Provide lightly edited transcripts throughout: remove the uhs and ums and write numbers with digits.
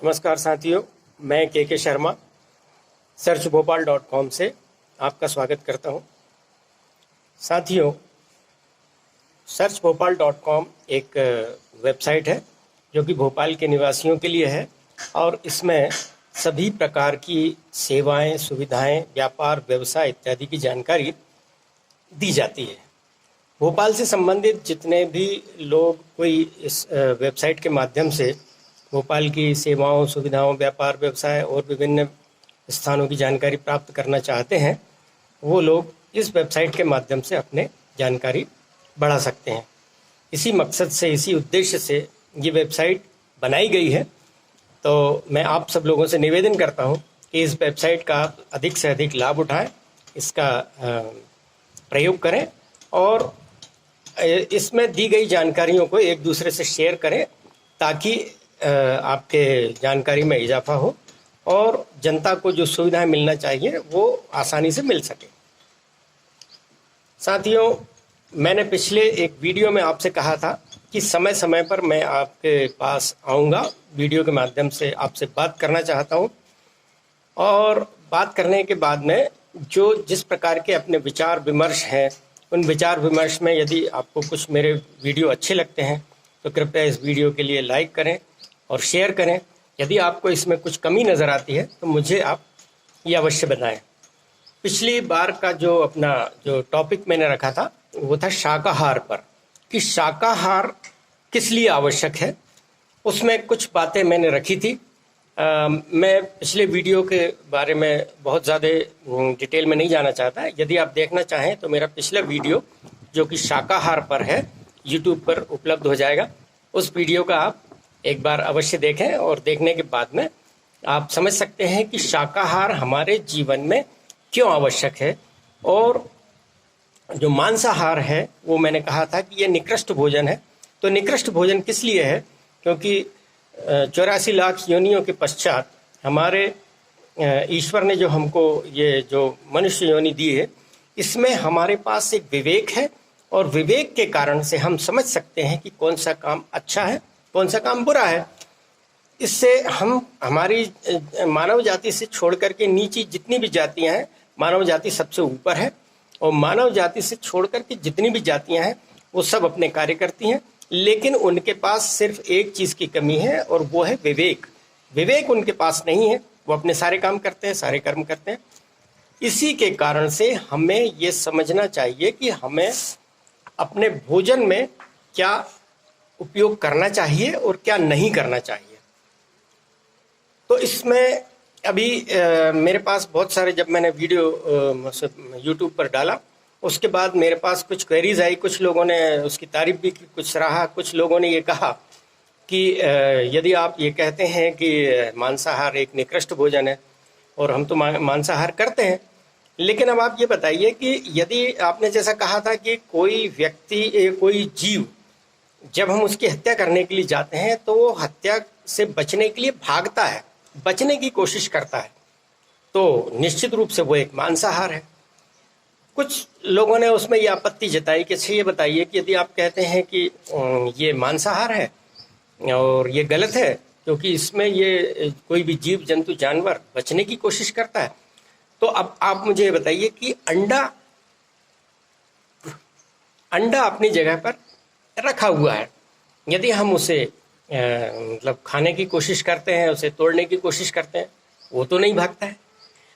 नमस्कार साथियों, मैं के शर्मा searchbhopal.com से आपका स्वागत करता हूं। साथियों, searchbhopal.com एक वेबसाइट है जो कि भोपाल के निवासियों के लिए है और इसमें सभी प्रकार की सेवाएं, सुविधाएं, व्यापार, व्यवसाय इत्यादि की जानकारी दी जाती है। भोपाल से संबंधित जितने भी लोग कोई इस वेबसाइट के माध्यम से भोपाल की सेवाओं, सुविधाओं, व्यापार, व्यवसाय और विभिन्न स्थानों की जानकारी प्राप्त करना चाहते हैं, वो लोग इस वेबसाइट के माध्यम से अपने जानकारी बढ़ा सकते हैं। इसी मकसद से, इसी उद्देश्य से ये वेबसाइट बनाई गई है। तो मैं आप सब लोगों से निवेदन करता हूँ कि इस वेबसाइट का आप अधिक से अधिक लाभ उठाएं, इसका प्रयोग करें और इसमें दी गई जानकारियों को एक दूसरे से शेयर करें ताकि आपके जानकारी में इजाफा हो और जनता को जो सुविधाएं मिलना चाहिए वो आसानी से मिल सके। साथियों, मैंने पिछले एक वीडियो में आपसे कहा था कि समय समय पर मैं आपके पास आऊँगा, वीडियो के माध्यम से आपसे बात करना चाहता हूँ और बात करने के बाद में जो जिस प्रकार के अपने विचार विमर्श हैं, उन विचार विमर्श में यदि आपको कुछ मेरे वीडियो अच्छे लगते हैं तो कृपया इस वीडियो के लिए लाइक करें और शेयर करें। यदि आपको इसमें कुछ कमी नज़र आती है तो मुझे आप ये अवश्य बताएं। पिछली बार का जो टॉपिक मैंने रखा था वो था शाकाहार पर, कि शाकाहार किस लिए आवश्यक है। उसमें कुछ बातें मैंने रखी थी। मैं पिछले वीडियो के बारे में बहुत ज़्यादा डिटेल में नहीं जाना चाहता। यदि आप देखना चाहें तो मेरा पिछला वीडियो जो कि शाकाहार पर है, यूट्यूब पर उपलब्ध हो जाएगा। उस वीडियो का आप एक बार अवश्य देखें और देखने के बाद में आप समझ सकते हैं कि शाकाहार हमारे जीवन में क्यों आवश्यक है। और जो मांसाहार है वो मैंने कहा था कि ये निकृष्ट भोजन है। तो निकृष्ट भोजन किस लिए है? क्योंकि 84 लाख योनियों के पश्चात हमारे ईश्वर ने जो हमको ये जो मनुष्य योनि दी है, इसमें हमारे पास एक विवेक है और विवेक के कारण से हम समझ सकते हैं कि कौन सा काम अच्छा है, कौन सा काम बुरा है। इससे हम हमारी मानव जाति से छोड़ करके नीचे जितनी भी जातियां हैं, मानव जाति सबसे ऊपर है और मानव जाति से छोड़ करके जितनी भी जातियां हैं वो सब अपने कार्य करती हैं, लेकिन उनके पास सिर्फ एक चीज़ की कमी है और वो है विवेक। विवेक उनके पास नहीं है, वो अपने सारे काम करते हैं, सारे कर्म करते हैं। इसी के कारण से हमें ये समझना चाहिए कि हमें अपने भोजन में क्या उपयोग करना चाहिए और क्या नहीं करना चाहिए। तो इसमें अभी मेरे पास बहुत सारे, जब मैंने वीडियो यूट्यूब पर डाला उसके बाद मेरे पास कुछ क्वेरीज आई। कुछ लोगों ने उसकी तारीफ भी की, कुछ सराहा। कुछ लोगों ने ये कहा कि यदि आप ये कहते हैं कि मांसाहार एक निकृष्ट भोजन है और हम तो मांसाहार करते हैं, लेकिन अब आप ये बताइए कि यदि आपने जैसा कहा था कि कोई व्यक्ति, कोई जीव, जब हम उसकी हत्या करने के लिए जाते हैं तो वो हत्या से बचने के लिए भागता है, बचने की कोशिश करता है, तो निश्चित रूप से वो एक मांसाहार है। कुछ लोगों ने उसमें ये आपत्ति जताई कि अच्छा ये बताइए कि यदि आप कहते हैं कि ये मांसाहार है और ये गलत है क्योंकि इसमें ये कोई भी जीव जंतु जानवर बचने की कोशिश करता है, तो अब आप मुझे ये बताइए कि अंडा अपनी जगह पर रखा हुआ है, यदि हम उसे मतलब खाने की कोशिश करते हैं, उसे तोड़ने की कोशिश करते हैं, वो तो नहीं भागता है।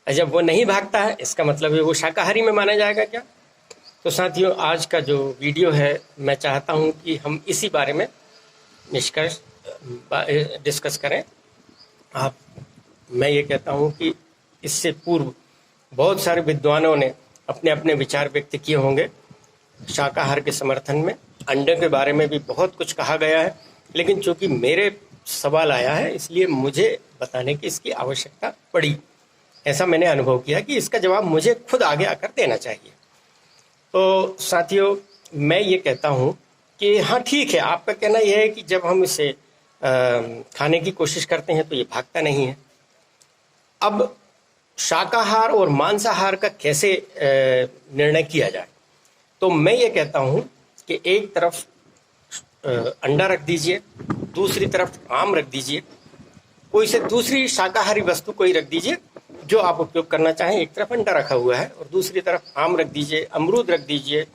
जब वो नहीं भागता है इसका मतलब है वो शाकाहारी में माना जाएगा क्या? तो साथियों, आज का जो वीडियो है मैं चाहता हूं कि हम इसी बारे में डिस्कस करें। मैं ये कहता हूं कि इससे पूर्व बहुत सारे विद्वानों ने अपने अपने विचार व्यक्त किए होंगे शाकाहार के समर्थन में। अंडे के बारे में भी बहुत कुछ कहा गया है, लेकिन चूंकि मेरे सवाल आया है इसलिए मुझे बताने की इसकी आवश्यकता पड़ी। ऐसा मैंने अनुभव किया कि इसका जवाब मुझे खुद आगे आकर देना चाहिए। तो साथियों, मैं ये कहता हूँ कि हाँ ठीक है, आपका कहना यह है कि जब हम इसे खाने की कोशिश करते हैं तो ये भागता नहीं है। अब शाकाहार और मांसाहार का कैसे निर्णय किया जाए? तो मैं ये कहता हूँ कि एक तरफ अंडा रख दीजिए, दूसरी तरफ आम रख दीजिए कोई से दूसरी शाकाहारी वस्तु कोई रख दीजिए जो आप उपयोग करना चाहें। एक तरफ अंडा रखा हुआ है और दूसरी तरफ आम रख दीजिए, अमरूद रख दीजिए,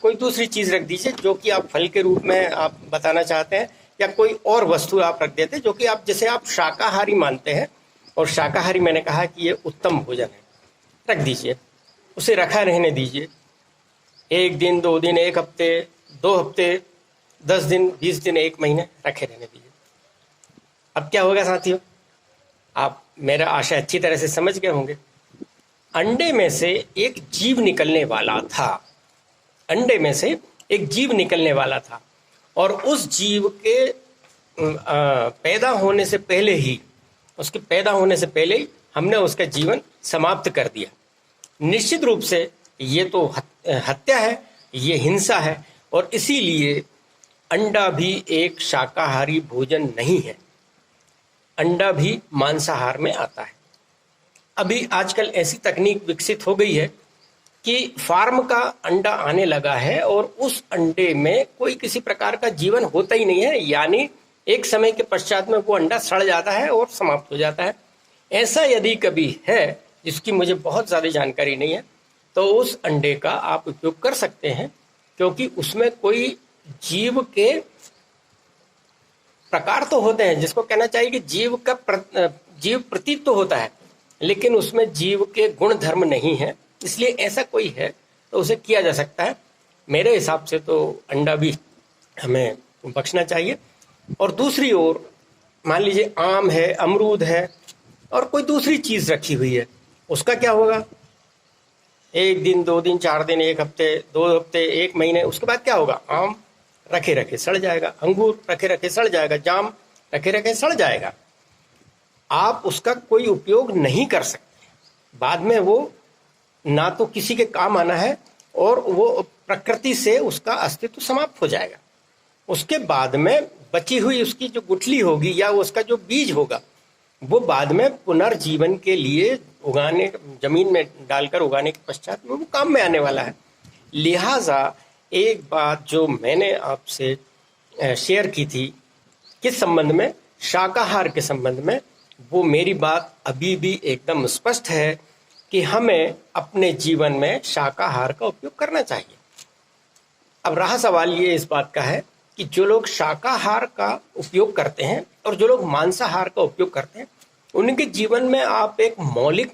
कोई दूसरी चीज रख दीजिए जो कि आप फल के रूप में आप बताना चाहते हैं, या कोई और वस्तु आप रख देते जो कि आप जिसे आप शाकाहारी मानते हैं। और शाकाहारी मैंने कहा कि ये उत्तम भोजन है, रख दीजिए, उसे रखा रहने दीजिए। 1 दिन, 2 दिन, 1 हफ्ते, 2 हफ्ते, 10 दिन, 20 दिन, 1 महीने रखे रहने दीजिए। अब क्या होगा साथियों, आप मेरा आशा अच्छी तरह से समझ गए होंगे। अंडे में से एक जीव निकलने वाला था, अंडे में से एक जीव निकलने वाला था, और उस जीव के पैदा होने से पहले ही, उसके पैदा होने से पहले ही हमने उसका जीवन समाप्त कर दिया। निश्चित रूप से ये तो हत्या है, ये हिंसा है, और इसीलिए अंडा भी एक शाकाहारी भोजन नहीं है, अंडा भी मांसाहार में आता है। अभी आजकल ऐसी तकनीक विकसित हो गई है कि फार्म का अंडा आने लगा है और उस अंडे में कोई किसी प्रकार का जीवन होता ही नहीं है, यानी एक समय के पश्चात में वो अंडा सड़ जाता है और समाप्त हो जाता है। ऐसा यदि कभी है, जिसकी मुझे बहुत ज़्यादा जानकारी नहीं है, तो उस अंडे का आप उपयोग कर सकते हैं, क्योंकि उसमें कोई जीव के प्रकार तो होते हैं, जिसको कहना चाहिए कि जीव प्रतीत तो होता है, लेकिन उसमें जीव के गुण धर्म नहीं है। इसलिए ऐसा कोई है तो उसे किया जा सकता है। मेरे हिसाब से तो अंडा भी हमें बख्शना चाहिए। और दूसरी ओर मान लीजिए आम है, अमरूद है, और कोई दूसरी चीज रखी हुई है, उसका क्या होगा? 1 दिन, 2 दिन, 4 दिन, 1 हफ्ते, 2 हफ्ते, 1 महीने, उसके बाद क्या होगा? आम रखे रखे सड़ जाएगा, अंगूर रखे रखे सड़ जाएगा, जाम रखे रखे सड़ जाएगा। आप उसका कोई उपयोग नहीं कर सकते। बाद में वो ना तो किसी के काम आना है, और वो प्रकृति से उसका अस्तित्व समाप्त हो जाएगा। उसके बाद में बची हुई उसकी जो गुठली होगी या उसका जो बीज होगा, वो बाद में पुनर्जीवन के लिए उगाने, जमीन में डालकर उगाने के पश्चात में वो काम में आने वाला है। लिहाजा एक बात जो मैंने आपसे शेयर की थी किस संबंध में, शाकाहार के संबंध में, वो मेरी बात अभी भी एकदम स्पष्ट है कि हमें अपने जीवन में शाकाहार का उपयोग करना चाहिए। अब रहा सवाल ये इस बात का है कि जो लोग शाकाहार का उपयोग करते हैं और जो लोग मांसाहार का उपयोग करते हैं, उनके जीवन में आप एक मौलिक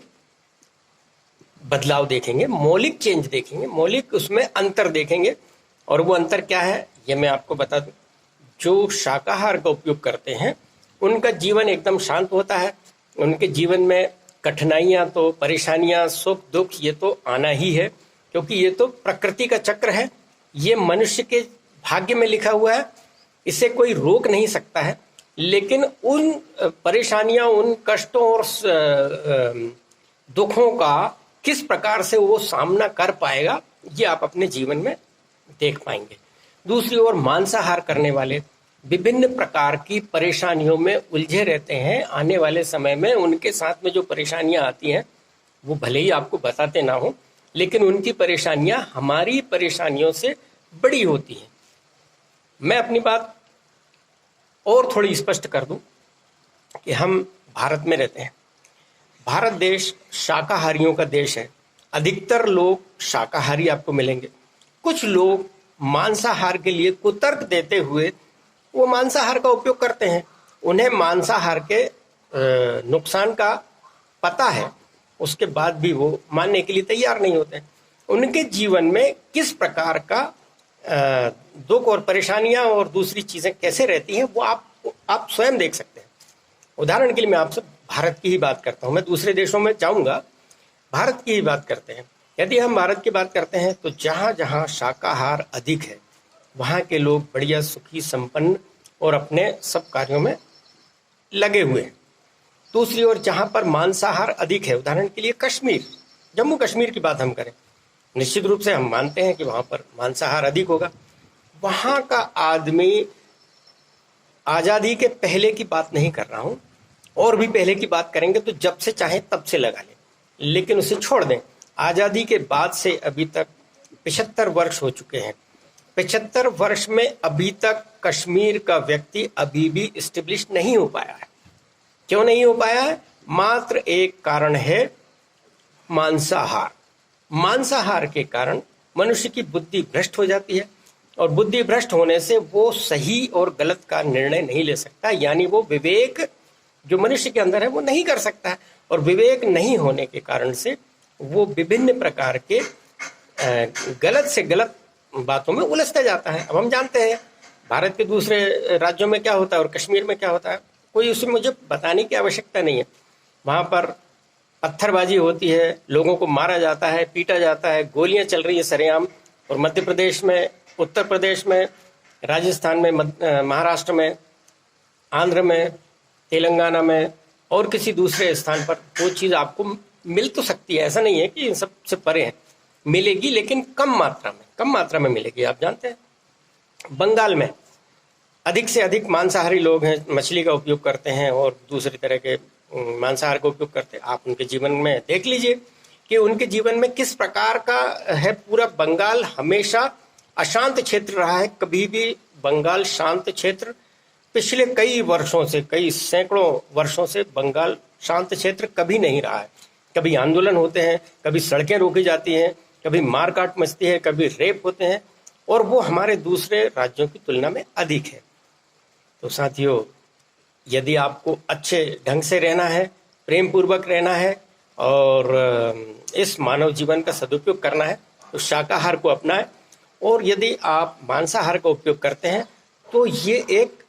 बदलाव देखेंगे, मौलिक चेंज देखेंगे, मौलिक उसमें अंतर देखेंगे। और वो अंतर क्या है, ये मैं आपको बता दूं। जो शाकाहार का उपयोग करते हैं उनका जीवन एकदम शांत होता है। उनके जीवन में कठिनाइयां तो, परेशानियां, सुख दुख, ये तो आना ही है, क्योंकि ये तो प्रकृति का चक्र है, ये मनुष्य के भाग्य में लिखा हुआ है, इसे कोई रोक नहीं सकता है। लेकिन उन परेशानियां, उन कष्टों और दुखों का किस प्रकार से वो सामना कर पाएगा, ये आप अपने जीवन में देख पाएंगे। दूसरी ओर मांसाहार करने वाले विभिन्न प्रकार की परेशानियों में उलझे रहते हैं। आने वाले समय में उनके साथ में जो परेशानियां आती हैं, वो भले ही आपको बताते ना हो, लेकिन उनकी परेशानियां हमारी परेशानियों से बड़ी होती हैं। मैं अपनी बात और थोड़ी स्पष्ट कर दूं कि हम भारत में रहते हैं। भारत देश शाकाहारियों का देश है। अधिकतर लोग शाकाहारी आपको मिलेंगे। कुछ लोग मांसाहार के लिए कुतर्क देते हुए वो मांसाहार का उपयोग करते हैं। उन्हें मांसाहार के नुकसान का पता है, उसके बाद भी वो मानने के लिए तैयार नहीं होते। उनके जीवन में किस प्रकार का दुख और परेशानियां और दूसरी चीजें कैसे रहती हैं, वो आप स्वयं देख सकते हैं। उदाहरण के लिए मैं आपसे भारत की ही बात करता हूं। मैं दूसरे देशों में जाऊंगा, भारत की ही बात करते हैं। यदि हम भारत की बात करते हैं तो जहां जहां शाकाहार अधिक है, वहां के लोग बढ़िया, सुखी, संपन्न और अपने सब कार्यों में लगे हुए हैं। दूसरी ओर जहां पर मांसाहार अधिक है, उदाहरण के लिए कश्मीर, जम्मू कश्मीर की बात हम करें, निश्चित रूप से हम मानते हैं कि वहां पर मांसाहार अधिक होगा। वहां का आदमी, आजादी के पहले की बात नहीं कर रहा हूं, और भी पहले की बात करेंगे तो जब से चाहे तब से लगा लें, लेकिन उसे छोड़ दें। आजादी के बाद से अभी तक 75 वर्ष हो चुके हैं। 75 वर्ष में अभी तक कश्मीर का व्यक्ति अभी भी इस्टेब्लिश नहीं हो पाया है। क्यों नहीं हो पाया है? मात्र एक कारण है, मांसाहार। मांसाहार के कारण मनुष्य की बुद्धि भ्रष्ट हो जाती है, और बुद्धि भ्रष्ट होने से वो सही और गलत का निर्णय नहीं ले सकता, यानी वो विवेक जो मनुष्य के अंदर है वो नहीं कर सकता है, और विवेक नहीं होने के कारण से वो विभिन्न प्रकार के गलत से गलत बातों में उलझता जाता है। अब हम जानते हैं भारत के दूसरे राज्यों में क्या होता है और कश्मीर में क्या होता है, कोई उसमें मुझे बताने की आवश्यकता नहीं है। वहाँ पर पत्थरबाजी होती है, लोगों को मारा जाता है, पीटा जाता है, गोलियां चल रही है सरेआम। और मध्य प्रदेश में, उत्तर प्रदेश में, राजस्थान में, महाराष्ट्र में, आंध्र में, तेलंगाना में और किसी दूसरे स्थान पर वो चीज़ आपको मिल तो सकती है, ऐसा नहीं है कि इन सब से परे है, मिलेगी, लेकिन कम मात्रा में मिलेगी। आप जानते हैं बंगाल में अधिक से अधिक मांसाहारी लोग हैं, मछली का उपयोग करते हैं और दूसरी तरह के मांसाहार का उपयोग करते हैं। आप उनके जीवन में देख लीजिए कि उनके जीवन में किस प्रकार का है। पूरा बंगाल हमेशा अशांत क्षेत्र रहा है, कभी भी बंगाल शांत क्षेत्र पिछले कई वर्षों से, कई सैकड़ों वर्षों से बंगाल शांत क्षेत्र कभी नहीं रहा है। कभी आंदोलन होते हैं, कभी सड़कें रोकी जाती हैं, कभी मारकाट मचती है, कभी रेप होते हैं, और वो हमारे दूसरे राज्यों की तुलना में अधिक है। तो साथियों, यदि आपको अच्छे ढंग से रहना है, प्रेम पूर्वक रहना है और इस मानव जीवन का सदुपयोग करना है, तो शाकाहार को अपनाएं। और यदि आप मांसाहार का उपयोग करते हैं तो ये एक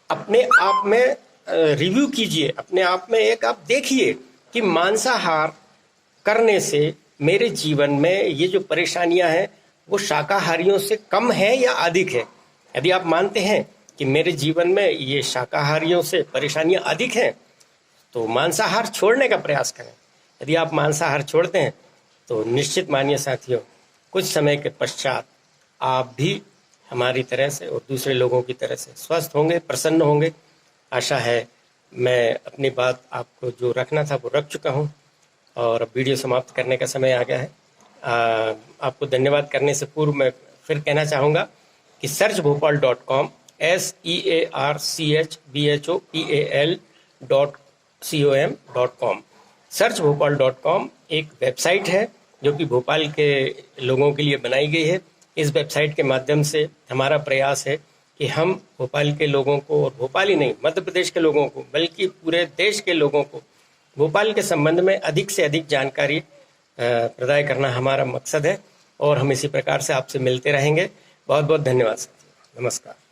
अपने आप में रिव्यू कीजिए, अपने आप में एक आप देखिए कि मांसाहार करने से मेरे जीवन में ये जो परेशानियां हैं वो शाकाहारियों से कम है या अधिक है। यदि आप मानते हैं कि मेरे जीवन में ये शाकाहारियों से परेशानियां अधिक हैं तो मांसाहार छोड़ने का प्रयास करें। यदि आप मांसाहार छोड़ते हैं तो निश्चित मानिए साथियों, कुछ समय के पश्चात आप भी हमारी तरह से और दूसरे लोगों की तरह से स्वस्थ होंगे, प्रसन्न होंगे। आशा है मैं अपनी बात आपको जो रखना था वो रख चुका हूँ और अब वीडियो समाप्त करने का समय आ गया है। आपको धन्यवाद करने से पूर्व मैं फिर कहना चाहूँगा कि searchbhopal.com searchbhopal.com searchbhopal.com एक वेबसाइट है जो कि भोपाल के लोगों के लिए बनाई गई है। इस वेबसाइट के माध्यम से हमारा प्रयास है कि हम भोपाल के लोगों को, और भोपाल ही नहीं मध्य प्रदेश के लोगों को, बल्कि पूरे देश के लोगों को भोपाल के संबंध में अधिक से अधिक जानकारी प्रदान करना हमारा मकसद है। और हम इसी प्रकार से आपसे मिलते रहेंगे। बहुत बहुत धन्यवाद साथियों। नमस्कार।